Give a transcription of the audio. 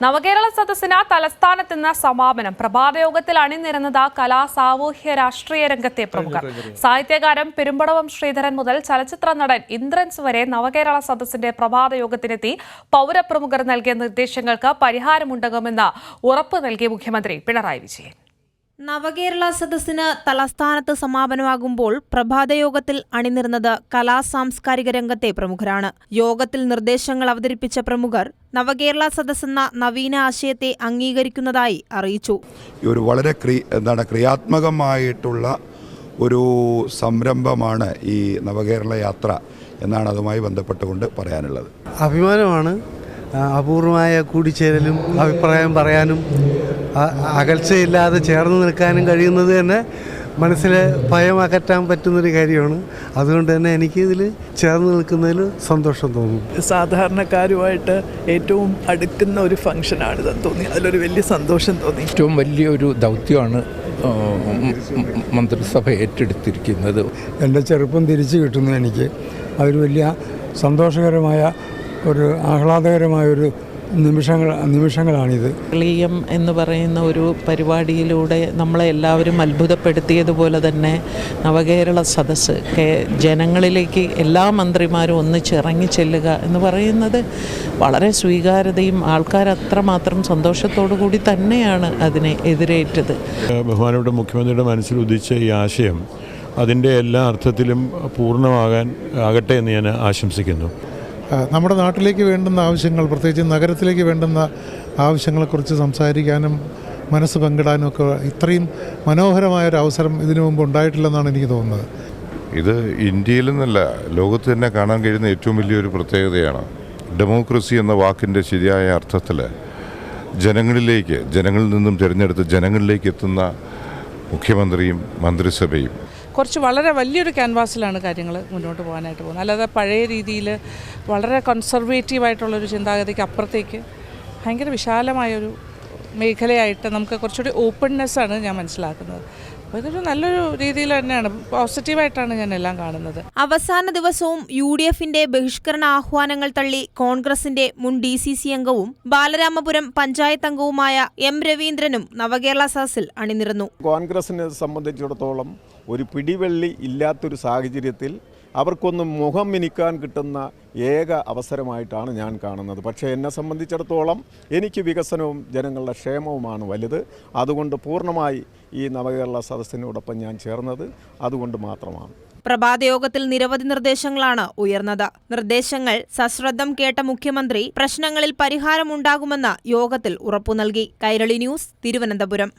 നവകേരള സദസ്സിന് തലസ്ഥാനത്ത് നിന്ന് സമാപനം. പ്രഭാതയോഗത്തിൽ അണിനിരന്നത് കലാ സാമൂഹ്യ രാഷ്ട്രീയ രംഗത്തെ പ്രമുഖർ. സാഹിത്യകാരൻ പെരുമ്പടവം ശ്രീധരൻ മുതൽ ചലച്ചിത്ര നടൻ ഇന്ദ്രൻസ് വരെ നവകേരള സദസ്സിന്റെ പ്രഭാതയോഗത്തിനെത്തി പൗരപ്രമുഖർ നൽകിയ നിർദ്ദേശങ്ങൾക്ക് പരിഹാരമുണ്ടാകുമെന്ന് ഉറപ്പ് നൽകി മുഖ്യമന്ത്രി പിണറായി വിജയൻ. നവകേരള സദസ്സിന് തലസ്ഥാനത്ത് സമാപനമാകുമ്പോൾ പ്രഭാതയോഗത്തിൽ അണിനിരുന്നത് കലാ സാംസ്കാരിക രംഗത്തെ പ്രമുഖരാണ്. യോഗത്തിൽ നിർദ്ദേശങ്ങൾ അവതരിപ്പിച്ച പ്രമുഖർ നവകേരള സദസ്സെന്ന നവീന ആശയത്തെ അംഗീകരിക്കുന്നതായി അറിയിച്ചു. ഒരു വളരെ ക്രിയാത്മകമായിട്ടുള്ള ഒരു സംരംഭമാണ് ഈ നവകേരള യാത്ര എന്നാണ് അതുമായി ബന്ധപ്പെട്ടുകൊണ്ട് പറയാനുള്ളത്. അഭിമാനമാണ്. അപൂർവമായ കൂടിച്ചേരലും അഭിപ്രായം പറയാനും അകൽച്ചയില്ലാതെ ചേർന്ന് നിൽക്കാനും കഴിയുന്നത് തന്നെ മനസ്സിലെ ഭയം അകറ്റാൻ പറ്റുന്നൊരു കാര്യമാണ്. അതുകൊണ്ട് തന്നെ എനിക്ക് ഇതിൽ ചേർന്ന് നിൽക്കുന്നതിൽ സന്തോഷം തോന്നുന്നു. സാധാരണക്കാരുമായിട്ട് ഏറ്റവും അടുക്കുന്ന ഒരു ഫംഗ്ഷനാണിതെന്ന് തോന്നി. അതിലൊരു വലിയ സന്തോഷം തോന്നി. ഏറ്റവും വലിയൊരു ദൗത്യമാണ് മന്ത്രിസഭ ഏറ്റെടുത്തിരിക്കുന്നത്. എൻ്റെ ചെറുപ്പം തിരിച്ചു കിട്ടുന്നു. എനിക്ക് അതൊരു വലിയ സന്തോഷകരമായ ഒരു ആഹ്ലാദകരമായൊരു നിമിഷങ്ങളാണിത്. കേരളീയം എന്ന് പറയുന്ന ഒരു പരിപാടിയിലൂടെ നമ്മളെ എല്ലാവരും അത്ഭുതപ്പെടുത്തിയതുപോലെ തന്നെ നവകേരള സദസ്സ് ജനങ്ങളിലേക്ക് എല്ലാ മന്ത്രിമാരും ഒന്നിച്ചിറങ്ങി ചെല്ലുക എന്ന് പറയുന്നത് വളരെ സ്വീകാര്യതയും ആൾക്കാർ അത്രമാത്രം സന്തോഷത്തോടു കൂടി തന്നെയാണ് അതിനെ എതിരേറ്റത്. ബഹുമാനപ്പെട്ട മുഖ്യമന്ത്രിയുടെ മനസ്സിൽ ഉദിച്ച ഈ ആശയം അതിൻ്റെ എല്ലാ അർത്ഥത്തിലും ആകട്ടെ എന്ന് ഞാൻ ആശംസിക്കുന്നു. നമ്മുടെ നാട്ടിലേക്ക് വേണ്ടുന്ന ആവശ്യങ്ങൾ, പ്രത്യേകിച്ച് നഗരത്തിലേക്ക് വേണ്ടുന്ന ആവശ്യങ്ങളെക്കുറിച്ച് സംസാരിക്കാനും മനസ്സ് പങ്കിടാനും ഒക്കെ ഇത്രയും മനോഹരമായൊരു അവസരം ഇതിനു മുമ്പ് ഉണ്ടായിട്ടില്ലെന്നാണ് എനിക്ക് തോന്നുന്നത്. ഇത് ഇന്ത്യയിലെന്നല്ല, ലോകത്ത് തന്നെ കാണാൻ കഴിയുന്ന ഏറ്റവും വലിയൊരു പ്രത്യേകതയാണ്. ഡെമോക്രസി എന്ന വാക്കിൻ്റെ ശരിയായ അർത്ഥത്തിൽ ജനങ്ങളിൽ നിന്നും തിരഞ്ഞെടുത്ത് ജനങ്ങളിലേക്ക് എത്തുന്ന മുഖ്യമന്ത്രിയും മന്ത്രിസഭയും കുറച്ച് വളരെ വലിയൊരു ക്യാൻവാസിലാണ് കാര്യങ്ങൾ മുന്നോട്ട് പോകാനായിട്ട് പോകുന്നത്. അല്ലാതെ പഴയ രീതിയിൽ വളരെ കൺസർവേറ്റീവായിട്ടുള്ളൊരു ചിന്താഗതിക്ക് അപ്പുറത്തേക്ക് ഭയങ്കര വിശാലമായൊരു മേഖലയായിട്ട് നമുക്ക് കുറച്ചുകൂടി ഓപ്പൺനെസ്സാണ് ഞാൻ മനസ്സിലാക്കുന്നത്. അപ്പോൾ ഇതൊരു നല്ലൊരു രീതിയിൽ തന്നെയാണ്, പോസിറ്റീവായിട്ടാണ് ഞാൻ എല്ലാം കാണുന്നത്. അവസാന ദിവസവും UDFന്റെ ബഹിഷ്കരണ ആഹ്വാനങ്ങൾ തള്ളി കോൺഗ്രസിന്റെ മുൻ DCC അംഗവും ബാലരാമപുരം പഞ്ചായത്ത് അംഗവുമായ M. രവീന്ദ്രനും നവകേരള സദസ്സിൽ അണിനിരന്നു. കോൺഗ്രസിനെ സംബന്ധിച്ചിടത്തോളം ഒരു പിടിവെള്ളി ഇല്ലാത്തൊരു സാഹചര്യത്തിൽ അവർക്കൊന്ന് മുഖം മിനുക്കാൻ കിട്ടുന്ന ഏക അവസരമായിട്ടാണ് ഞാൻ കാണുന്നത്. പക്ഷേ എന്നെ സംബന്ധിച്ചിടത്തോളം എനിക്ക് വികസനവും ജനങ്ങളുടെ ക്ഷേമവുമാണ് വലുത്. അതുകൊണ്ട് പൂർണ്ണമായി ഈ നവകേരള സദസ്സിനോടൊപ്പം ഞാൻ ചേർന്നത് അതുകൊണ്ട് മാത്രമാണ്. പ്രഭാതയോഗത്തിൽ നിരവധി നിർദ്ദേശങ്ങളാണ് ഉയർന്നത്. നിർദ്ദേശങ്ങൾ സശ്രദ്ധം കേട്ട മുഖ്യമന്ത്രി പ്രശ്നങ്ങളിൽ പരിഹാരമുണ്ടാകുമെന്ന് യോഗത്തിൽ ഉറപ്പു നൽകി. കൈരളി ന്യൂസ്, തിരുവനന്തപുരം.